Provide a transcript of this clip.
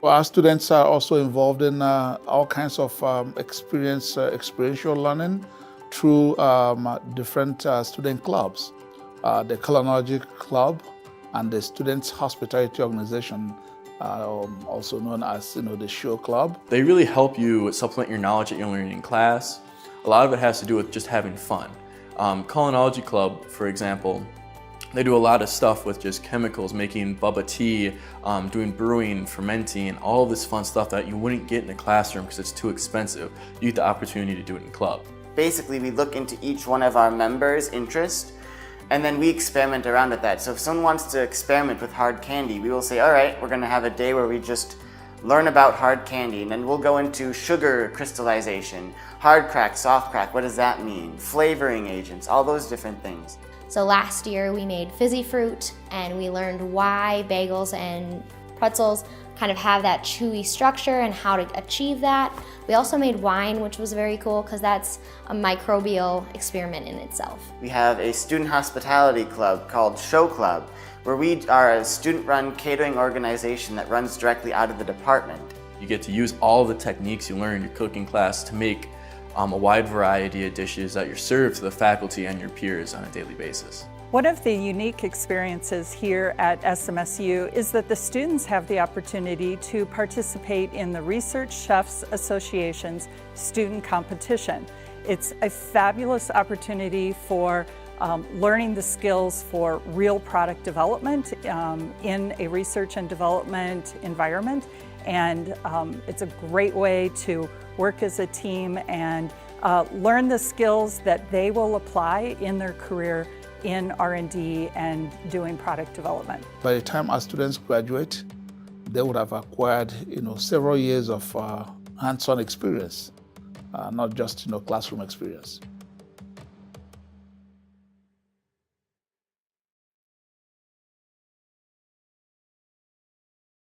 Our students are also involved in all kinds of experiential learning through different student clubs. The Culinology Club and the Students' Hospitality Organization, also known as the Show Club. They really help you supplement your knowledge that you're learning in class. A lot of it has to do with just having fun. Culinology Club, for example, they do a lot of stuff with just chemicals, making bubba tea, doing brewing, fermenting, all this fun stuff that you wouldn't get in a classroom because it's too expensive. You get the opportunity to do it in club. Basically, we look into each one of our members' interest, and then we experiment around with that. So if someone wants to experiment with hard candy, we will say, all right, we're gonna have a day where we just learn about hard candy, and then we'll go into sugar crystallization, hard crack, soft crack, what does that mean? Flavoring agents, all those different things. So last year we made fizzy fruit, and we learned why bagels and pretzels kind of have that chewy structure and how to achieve that. We also made wine, which was very cool because that's a microbial experiment in itself. We have a student hospitality club called Show Club, where we are a student-run catering organization that runs directly out of the department. You get to use all the techniques you learn in your cooking class to make a wide variety of dishes that you're served to the faculty and your peers on a daily basis. One of the unique experiences here at SMSU is that the students have the opportunity to participate in the Research Chefs Association's student competition. It's a fabulous opportunity for learning the skills for real product development in a research and development environment, and it's a great way to work as a team and learn the skills that they will apply in their career in R&D and doing product development. By the time our students graduate, they would have acquired several years of hands-on experience, not just classroom experience.